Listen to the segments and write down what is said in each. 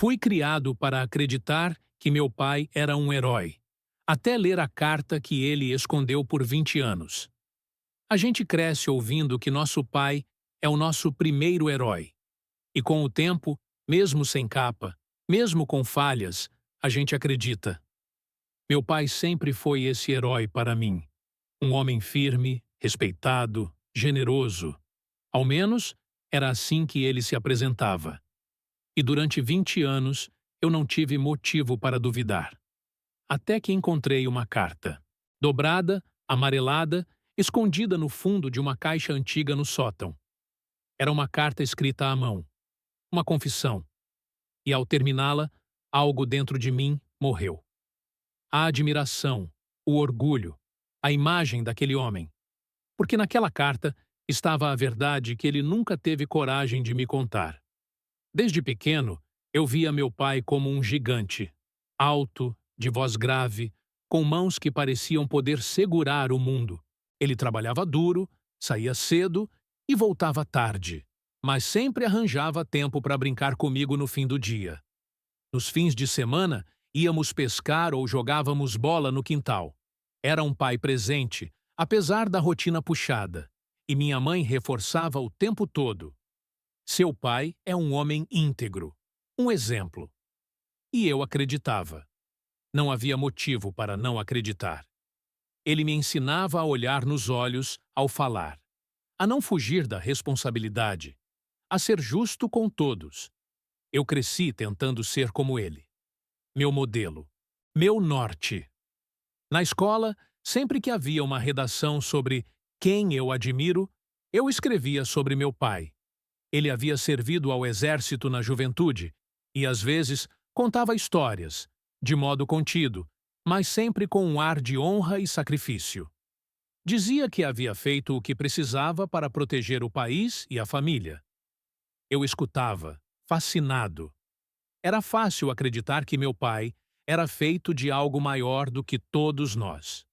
Fui criado para acreditar que meu pai era um herói, até ler a carta que ele escondeu por 20 anos. A gente cresce ouvindo que nosso pai é o nosso primeiro herói. E com o tempo, mesmo sem capa, mesmo com falhas, a gente acredita. Meu pai sempre foi esse herói para mim. Um homem firme, respeitado, generoso. Ao menos, era assim que ele se apresentava. E durante 20 anos, eu não tive motivo para duvidar. Até que encontrei uma carta. Dobrada, amarelada, escondida no fundo de uma caixa antiga no sótão. Era uma carta escrita à mão. Uma confissão. E ao terminá-la, algo dentro de mim morreu. A admiração, o orgulho, a imagem daquele homem. Porque naquela carta estava a verdade que ele nunca teve coragem de me contar. Desde pequeno, eu via meu pai como um gigante, alto, de voz grave, com mãos que pareciam poder segurar o mundo. Ele trabalhava duro, saía cedo e voltava tarde, mas sempre arranjava tempo para brincar comigo no fim do dia. Nos fins de semana, íamos pescar ou jogávamos bola no quintal. Era um pai presente, apesar da rotina puxada, e minha mãe reforçava o tempo todo. Seu pai é um homem íntegro, um exemplo. E eu acreditava. Não havia motivo para não acreditar. Ele me ensinava a olhar nos olhos ao falar, a não fugir da responsabilidade, a ser justo com todos. Eu cresci tentando ser como ele. Meu modelo, meu norte. Na escola, sempre que havia uma redação sobre quem eu admiro, eu escrevia sobre meu pai. Ele havia servido ao exército na juventude e, às vezes, contava histórias, de modo contido, mas sempre com um ar de honra e sacrifício. Dizia que havia feito o que precisava para proteger o país e a família. Eu escutava, fascinado. Era fácil acreditar que meu pai era feito de algo maior do que todos nós.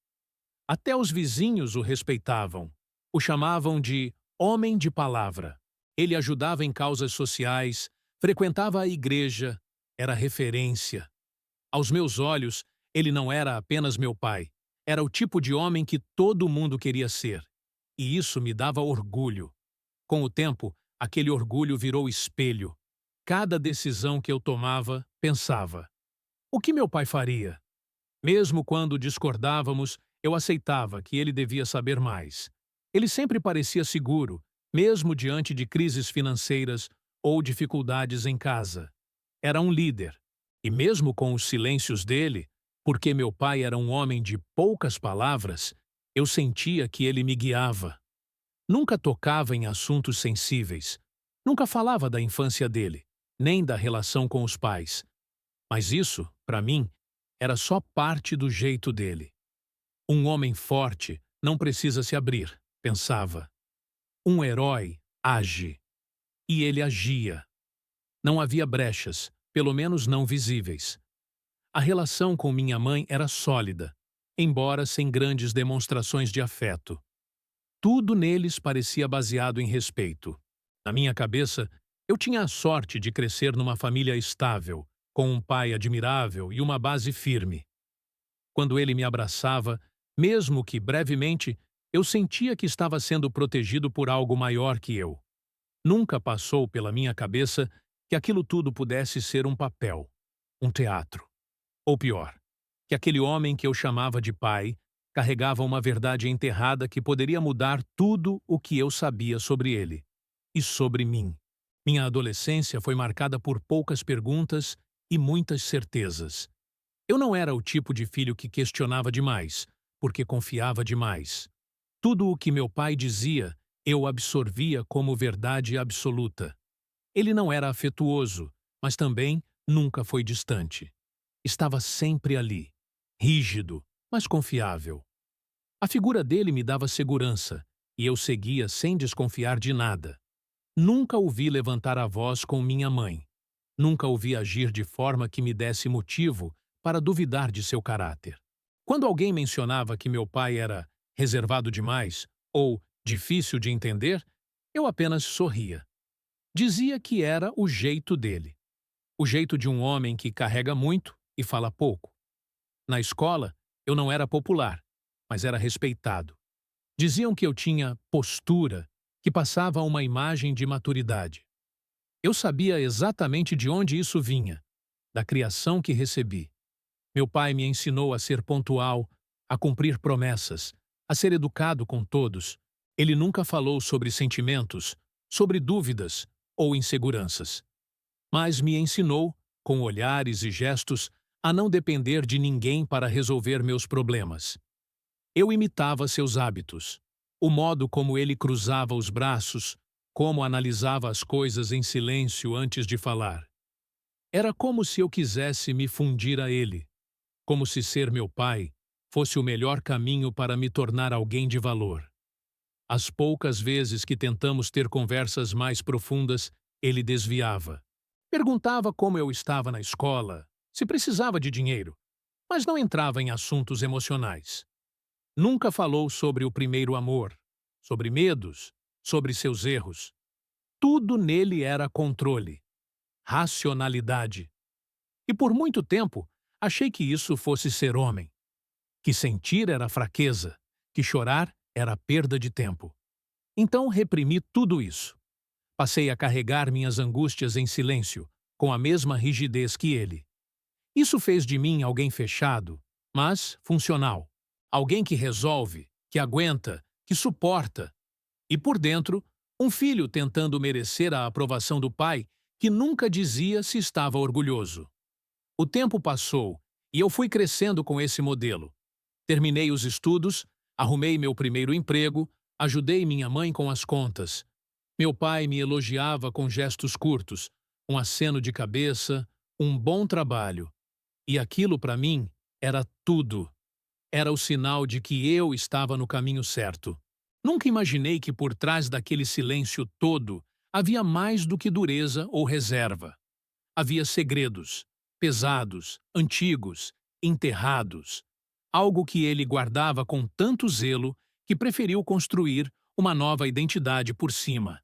Até os vizinhos o respeitavam. O chamavam de homem de palavra. Ele ajudava em causas sociais, frequentava a igreja, era referência. Aos meus olhos, ele não era apenas meu pai. Era o tipo de homem que todo mundo queria ser. E isso me dava orgulho. Com o tempo, aquele orgulho virou espelho. Cada decisão que eu tomava, pensava: o que meu pai faria? Mesmo quando discordávamos, eu aceitava que ele devia saber mais. Ele sempre parecia seguro, mesmo diante de crises financeiras ou dificuldades em casa. Era um líder. E mesmo com os silêncios dele, porque meu pai era um homem de poucas palavras, eu sentia que ele me guiava. Nunca tocava em assuntos sensíveis. Nunca falava da infância dele, nem da relação com os pais. Mas isso, para mim, era só parte do jeito dele. Um homem forte não precisa se abrir, pensava. Um herói age. E ele agia. Não havia brechas, pelo menos não visíveis. A relação com minha mãe era sólida, embora sem grandes demonstrações de afeto. Tudo neles parecia baseado em respeito. Na minha cabeça, eu tinha a sorte de crescer numa família estável, com um pai admirável e uma base firme. Quando ele me abraçava, mesmo que brevemente, eu sentia que estava sendo protegido por algo maior que eu. Nunca passou pela minha cabeça que aquilo tudo pudesse ser um papel, um teatro. Ou pior, que aquele homem que eu chamava de pai carregava uma verdade enterrada que poderia mudar tudo o que eu sabia sobre ele e sobre mim. Minha adolescência foi marcada por poucas perguntas e muitas certezas. Eu não era o tipo de filho que questionava demais, porque confiava demais. Tudo o que meu pai dizia, eu absorvia como verdade absoluta. Ele não era afetuoso, mas também nunca foi distante. Estava sempre ali, rígido, mas confiável. A figura dele me dava segurança, e eu seguia sem desconfiar de nada. Nunca o vi levantar a voz com minha mãe. Nunca o vi agir de forma que me desse motivo para duvidar de seu caráter. Quando alguém mencionava que meu pai era reservado demais ou difícil de entender, eu apenas sorria. Dizia que era o jeito dele. O jeito de um homem que carrega muito e fala pouco. Na escola, eu não era popular, mas era respeitado. Diziam que eu tinha postura, que passava uma imagem de maturidade. Eu sabia exatamente de onde isso vinha, da criação que recebi. Meu pai me ensinou a ser pontual, a cumprir promessas, a ser educado com todos. Ele nunca falou sobre sentimentos, sobre dúvidas ou inseguranças. Mas me ensinou, com olhares e gestos, a não depender de ninguém para resolver meus problemas. Eu imitava seus hábitos, o modo como ele cruzava os braços, como analisava as coisas em silêncio antes de falar. Era como se eu quisesse me fundir a ele, como se ser meu pai fosse o melhor caminho para me tornar alguém de valor. As poucas vezes que tentamos ter conversas mais profundas, ele desviava. Perguntava como eu estava na escola, se precisava de dinheiro, mas não entrava em assuntos emocionais. Nunca falou sobre o primeiro amor, sobre medos, sobre seus erros. Tudo nele era controle, racionalidade. E por muito tempo, achei que isso fosse ser homem, que sentir era fraqueza, que chorar era perda de tempo. Então reprimi tudo isso. Passei a carregar minhas angústias em silêncio, com a mesma rigidez que ele. Isso fez de mim alguém fechado, mas funcional. Alguém que resolve, que aguenta, que suporta. E por dentro, um filho tentando merecer a aprovação do pai, que nunca dizia se estava orgulhoso. O tempo passou e eu fui crescendo com esse modelo. Terminei os estudos, arrumei meu primeiro emprego, ajudei minha mãe com as contas. Meu pai me elogiava com gestos curtos, um aceno de cabeça, um bom trabalho. E aquilo, para mim, era tudo. Era o sinal de que eu estava no caminho certo. Nunca imaginei que por trás daquele silêncio todo havia mais do que dureza ou reserva. Havia segredos, pesados, antigos, enterrados. Algo que ele guardava com tanto zelo que preferiu construir uma nova identidade por cima.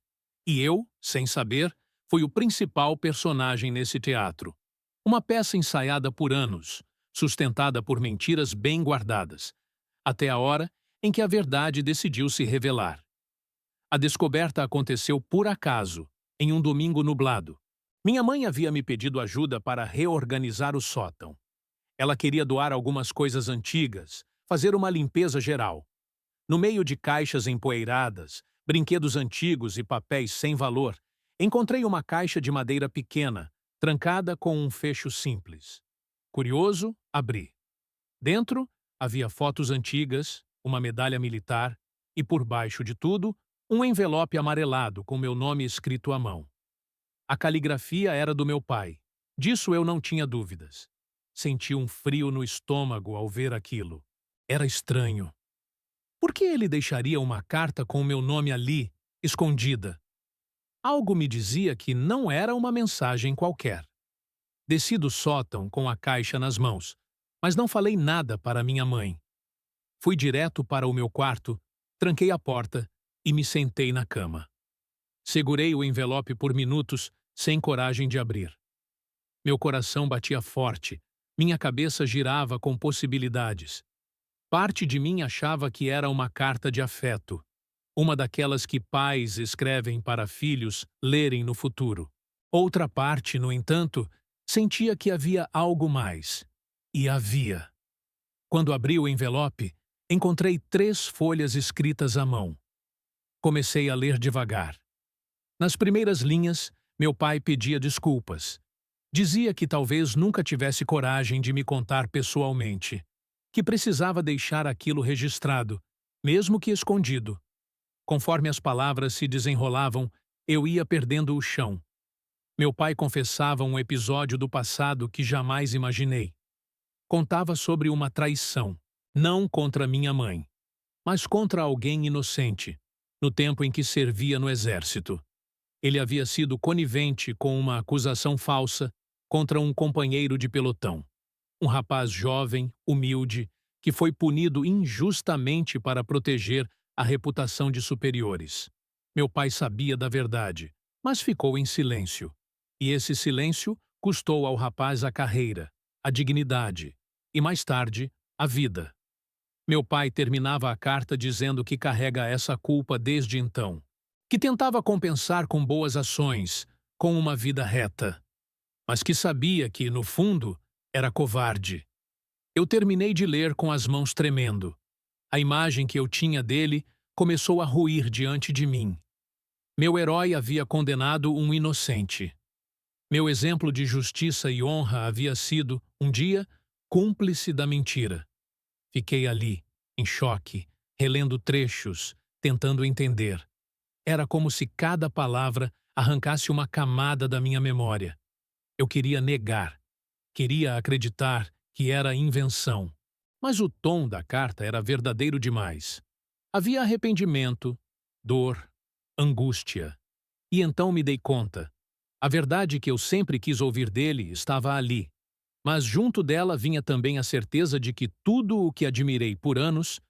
E eu, sem saber, fui o principal personagem nesse teatro. Uma peça ensaiada por anos, sustentada por mentiras bem guardadas, até a hora em que a verdade decidiu se revelar. A descoberta aconteceu por acaso, em um domingo nublado. Minha mãe havia me pedido ajuda para reorganizar o sótão. Ela queria doar algumas coisas antigas, fazer uma limpeza geral. No meio de caixas empoeiradas, brinquedos antigos e papéis sem valor, encontrei uma caixa de madeira pequena, trancada com um fecho simples. Curioso, abri. Dentro havia fotos antigas, uma medalha militar e, por baixo de tudo, um envelope amarelado com meu nome escrito à mão. A caligrafia era do meu pai. Disso eu não tinha dúvidas. Senti um frio no estômago ao ver aquilo. Era estranho. Por que ele deixaria uma carta com o meu nome ali, escondida? Algo me dizia que não era uma mensagem qualquer. Desci do sótão com a caixa nas mãos, mas não falei nada para minha mãe. Fui direto para o meu quarto, tranquei a porta e me sentei na cama. Segurei o envelope por minutos, sem coragem de abrir. Meu coração batia forte, minha cabeça girava com possibilidades. Parte de mim achava que era uma carta de afeto, uma daquelas que pais escrevem para filhos lerem no futuro. Outra parte, no entanto, sentia que havia algo mais. E havia. Quando abri o envelope, encontrei 3 folhas escritas à mão. Comecei a ler devagar. Nas primeiras linhas, meu pai pedia desculpas. Dizia que talvez nunca tivesse coragem de me contar pessoalmente, que precisava deixar aquilo registrado, mesmo que escondido. Conforme as palavras se desenrolavam, eu ia perdendo o chão. Meu pai confessava um episódio do passado que jamais imaginei. Contava sobre uma traição, não contra minha mãe, mas contra alguém inocente, no tempo em que servia no exército. Ele havia sido conivente com uma acusação falsa contra um companheiro de pelotão. Um rapaz jovem, humilde, que foi punido injustamente para proteger a reputação de superiores. Meu pai sabia da verdade, mas ficou em silêncio. E esse silêncio custou ao rapaz a carreira, a dignidade e, mais tarde, a vida. Meu pai terminava a carta dizendo que carrega essa culpa desde então, que tentava compensar com boas ações, com uma vida reta, mas que sabia que, no fundo, era covarde. Eu terminei de ler com as mãos tremendo. A imagem que eu tinha dele começou a ruir diante de mim. Meu herói havia condenado um inocente. Meu exemplo de justiça e honra havia sido, um dia, cúmplice da mentira. Fiquei ali, em choque, relendo trechos, tentando entender. Era como se cada palavra arrancasse uma camada da minha memória. Eu queria negar, queria acreditar que era invenção. Mas o tom da carta era verdadeiro demais. Havia arrependimento, dor, angústia. E então me dei conta. A verdade que eu sempre quis ouvir dele estava ali. Mas junto dela vinha também a certeza de que tudo o que admirei por anos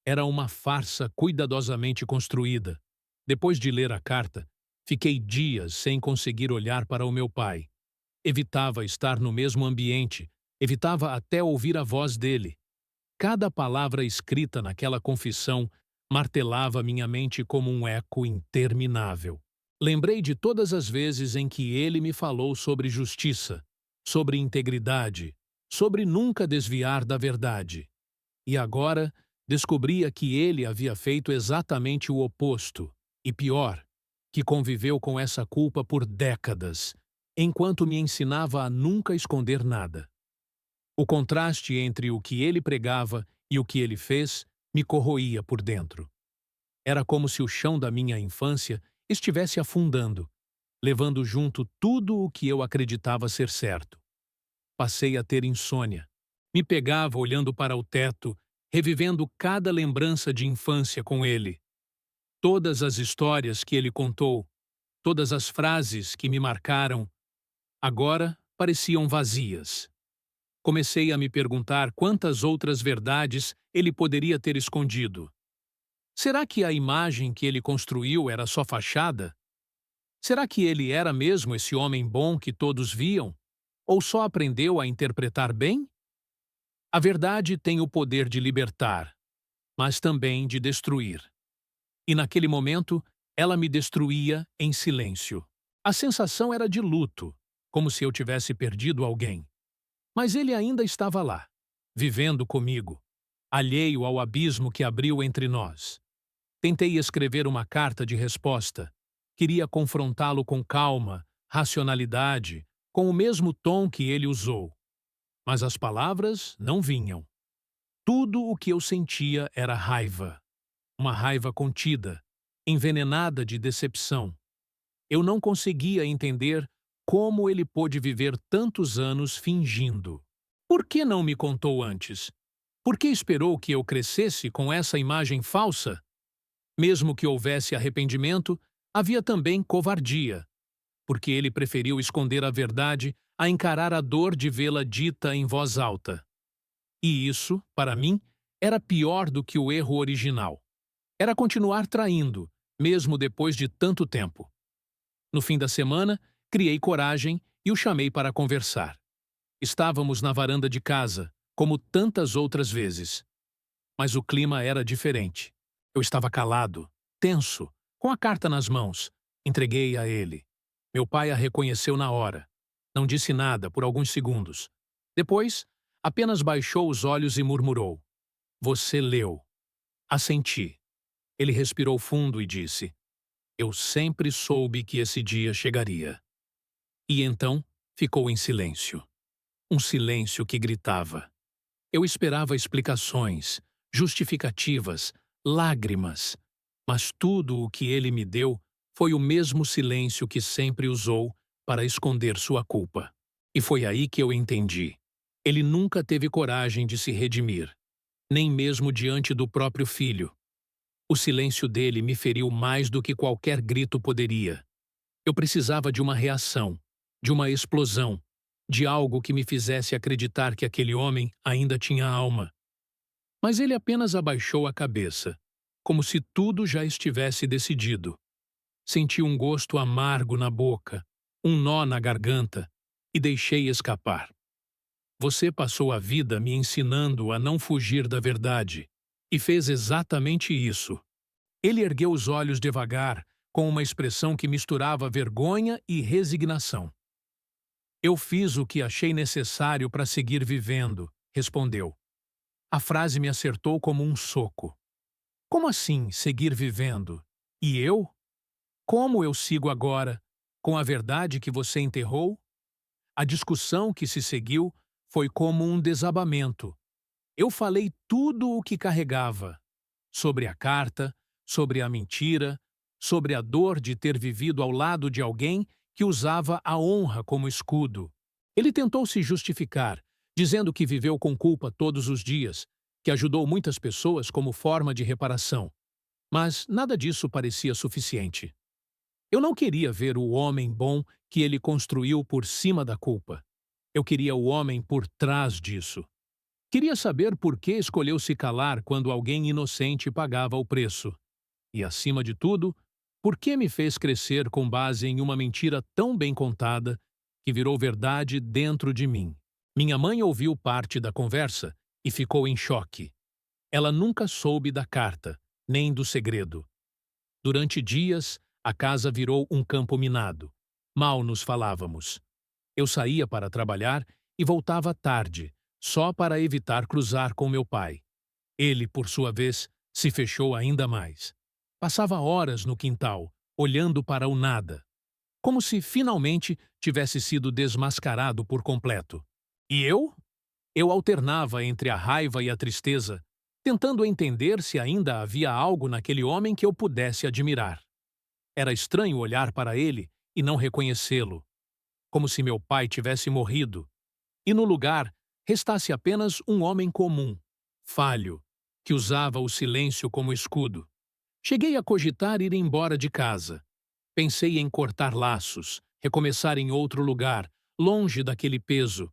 era uma farsa cuidadosamente construída. Depois de ler a carta, fiquei dias sem conseguir olhar para o meu pai. Evitava estar no mesmo ambiente, evitava até ouvir a voz dele. Cada palavra escrita naquela confissão martelava minha mente como um eco interminável. Lembrei de todas as vezes em que ele me falou sobre justiça, sobre integridade, sobre nunca desviar da verdade. E agora descobria que ele havia feito exatamente o oposto, e pior, que conviveu com essa culpa por décadas, enquanto me ensinava a nunca esconder nada. O contraste entre o que ele pregava e o que ele fez me corroía por dentro. Era como se o chão da minha infância estivesse afundando, levando junto tudo o que eu acreditava ser certo. Passei a ter insônia. Me pegava olhando para o teto, revivendo cada lembrança de infância com ele. Todas as histórias que ele contou, todas as frases que me marcaram, agora pareciam vazias. Comecei a me perguntar quantas outras verdades ele poderia ter escondido. Será que a imagem que ele construiu era só fachada? Será que ele era mesmo esse homem bom que todos viam? Ou só aprendeu a interpretar bem? A verdade tem o poder de libertar, mas também de destruir. E naquele momento, ela me destruía em silêncio. A sensação era de luto, como se eu tivesse perdido alguém. Mas ele ainda estava lá, vivendo comigo, alheio ao abismo que abriu entre nós. Tentei escrever uma carta de resposta. Queria confrontá-lo com calma, racionalidade, com o mesmo tom que ele usou. Mas as palavras não vinham. Tudo o que eu sentia era raiva. Uma raiva contida, envenenada de decepção. Eu não conseguia entender como ele pôde viver tantos anos fingindo. Por que não me contou antes? Por que esperou que eu crescesse com essa imagem falsa? Mesmo que houvesse arrependimento, havia também covardia, porque ele preferiu esconder a verdade a encarar a dor de vê-la dita em voz alta. E isso, para mim, era pior do que o erro original. Era continuar traindo, mesmo depois de tanto tempo. No fim da semana, criei coragem e o chamei para conversar. Estávamos na varanda de casa, como tantas outras vezes. Mas o clima era diferente. Eu estava calado, tenso, com a carta nas mãos. Entreguei a ele. Meu pai a reconheceu na hora. Não disse nada por alguns segundos. Depois, apenas baixou os olhos e murmurou: "Você leu." Assenti. Ele respirou fundo e disse: "Eu sempre soube que esse dia chegaria." E então ficou em silêncio. Um silêncio que gritava. Eu esperava explicações, justificativas, lágrimas, mas tudo o que ele me deu foi o mesmo silêncio que sempre usou para esconder sua culpa. E foi aí que eu entendi. Ele nunca teve coragem de se redimir, nem mesmo diante do próprio filho. O silêncio dele me feriu mais do que qualquer grito poderia. Eu precisava de uma reação, de uma explosão, de algo que me fizesse acreditar que aquele homem ainda tinha alma. Mas ele apenas abaixou a cabeça, como se tudo já estivesse decidido. Senti um gosto amargo na boca, um nó na garganta, e deixei escapar. Você passou a vida me ensinando a não fugir da verdade, e fez exatamente isso. Ele ergueu os olhos devagar, com uma expressão que misturava vergonha e resignação. Eu fiz o que achei necessário para seguir vivendo, respondeu. A frase me acertou como um soco. Como assim seguir vivendo? E eu? Como eu sigo agora, com a verdade que você enterrou? A discussão que se seguiu foi como um desabamento. Eu falei tudo o que carregava. Sobre a carta, sobre a mentira, sobre a dor de ter vivido ao lado de alguém que usava a honra como escudo. Ele tentou se justificar, dizendo que viveu com culpa todos os dias, que ajudou muitas pessoas como forma de reparação. Mas nada disso parecia suficiente. Eu não queria ver o homem bom que ele construiu por cima da culpa. Eu queria o homem por trás disso. Queria saber por que escolheu se calar quando alguém inocente pagava o preço. E, acima de tudo, por que me fez crescer com base em uma mentira tão bem contada que virou verdade dentro de mim. Minha mãe ouviu parte da conversa e ficou em choque. Ela nunca soube da carta, nem do segredo. Durante dias, a casa virou um campo minado. Mal nos falávamos. Eu saía para trabalhar e voltava tarde, só para evitar cruzar com meu pai. Ele, por sua vez, se fechou ainda mais. Passava horas no quintal, olhando para o nada, como se finalmente tivesse sido desmascarado por completo. E eu? Eu alternava entre a raiva e a tristeza, tentando entender se ainda havia algo naquele homem que eu pudesse admirar. Era estranho olhar para ele e não reconhecê-lo, como se meu pai tivesse morrido, e no lugar restasse apenas um homem comum, falho, que usava o silêncio como escudo. Cheguei a cogitar ir embora de casa. Pensei em cortar laços, recomeçar em outro lugar, longe daquele peso,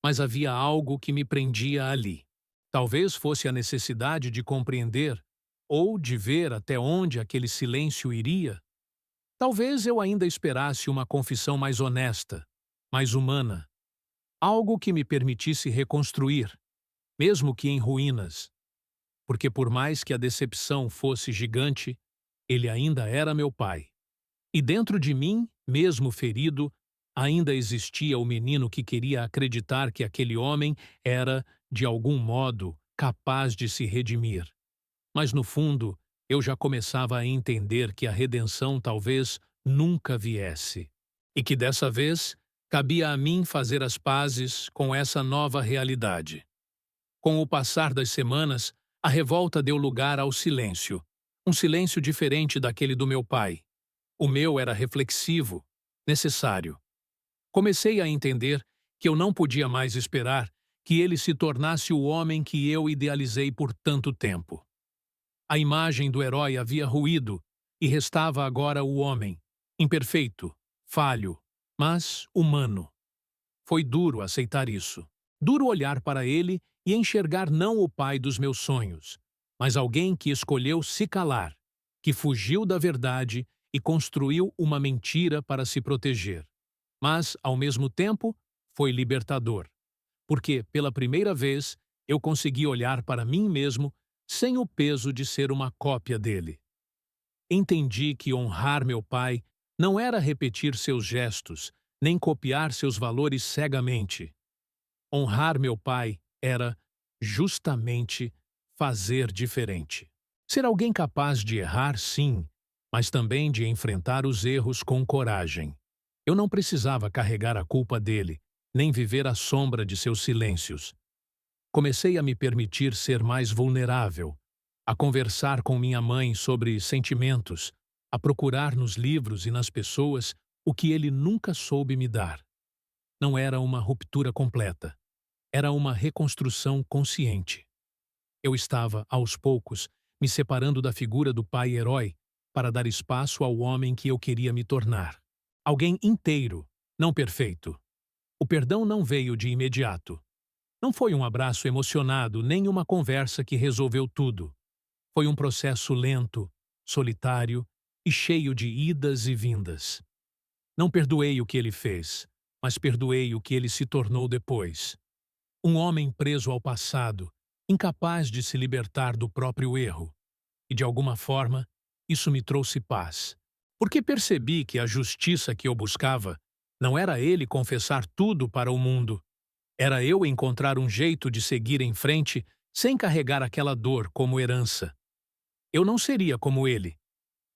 mas havia algo que me prendia ali. Talvez fosse a necessidade de compreender ou de ver até onde aquele silêncio iria. Talvez eu ainda esperasse uma confissão mais honesta, mais humana, algo que me permitisse reconstruir, mesmo que em ruínas, porque por mais que a decepção fosse gigante, ele ainda era meu pai. E dentro de mim, mesmo ferido, ainda existia o menino que queria acreditar que aquele homem era, de algum modo, capaz de se redimir. Mas no fundo, eu já começava a entender que a redenção talvez nunca viesse. E que dessa vez, cabia a mim fazer as pazes com essa nova realidade. Com o passar das semanas, a revolta deu lugar ao silêncio. Um silêncio diferente daquele do meu pai. O meu era reflexivo, necessário. Comecei a entender que eu não podia mais esperar que ele se tornasse o homem que eu idealizei por tanto tempo. A imagem do herói havia ruído e restava agora o homem, imperfeito, falho, mas humano. Foi duro aceitar isso. Duro olhar para ele e enxergar não o pai dos meus sonhos, mas alguém que escolheu se calar, que fugiu da verdade e construiu uma mentira para se proteger. Mas, ao mesmo tempo, foi libertador, porque, pela primeira vez, eu consegui olhar para mim mesmo sem o peso de ser uma cópia dele. Entendi que honrar meu pai não era repetir seus gestos, nem copiar seus valores cegamente. Honrar meu pai era, justamente, fazer diferente. Ser alguém capaz de errar, sim, mas também de enfrentar os erros com coragem. Eu não precisava carregar a culpa dele, nem viver à sombra de seus silêncios. Comecei a me permitir ser mais vulnerável, a conversar com minha mãe sobre sentimentos, a procurar nos livros e nas pessoas o que ele nunca soube me dar. Não era uma ruptura completa. Era uma reconstrução consciente. Eu estava, aos poucos, me separando da figura do pai-herói para dar espaço ao homem que eu queria me tornar. Alguém inteiro, não perfeito. O perdão não veio de imediato. Não foi um abraço emocionado, nem uma conversa que resolveu tudo. Foi um processo lento, solitário e cheio de idas e vindas. Não perdoei o que ele fez, mas perdoei o que ele se tornou depois. Um homem preso ao passado, incapaz de se libertar do próprio erro. E de alguma forma, isso me trouxe paz. Porque percebi que a justiça que eu buscava não era ele confessar tudo para o mundo. Era eu encontrar um jeito de seguir em frente sem carregar aquela dor como herança. Eu não seria como ele.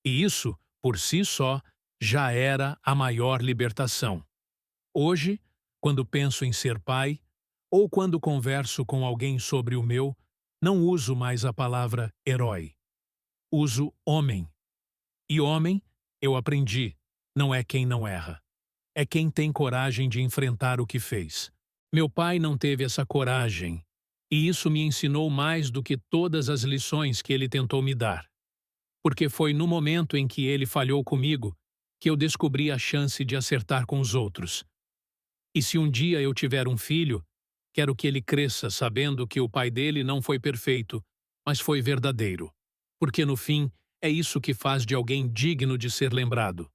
E isso, por si só, já era a maior libertação. Hoje, quando penso em ser pai, ou quando converso com alguém sobre o meu, não uso mais a palavra herói. Uso homem. E homem, eu aprendi, não é quem não erra. É quem tem coragem de enfrentar o que fez. Meu pai não teve essa coragem, e isso me ensinou mais do que todas as lições que ele tentou me dar. Porque foi no momento em que ele falhou comigo que eu descobri a chance de acertar com os outros. E se um dia eu tiver um filho, quero que ele cresça sabendo que o pai dele não foi perfeito, mas foi verdadeiro. Porque no fim, é isso que faz de alguém digno de ser lembrado.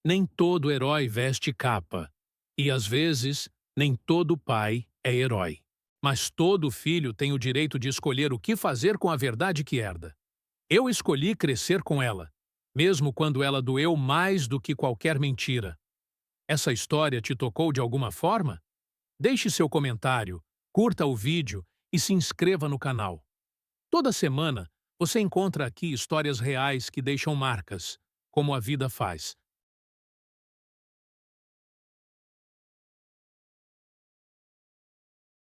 Nem todo herói veste capa, e às vezes, nem todo pai é herói. Mas todo filho tem o direito de escolher o que fazer com a verdade que herda. Eu escolhi crescer com ela, mesmo quando ela doeu mais do que qualquer mentira. Essa história te tocou de alguma forma? Deixe seu comentário, curta o vídeo e se inscreva no canal. Toda semana, você encontra aqui histórias reais que deixam marcas, como a vida faz.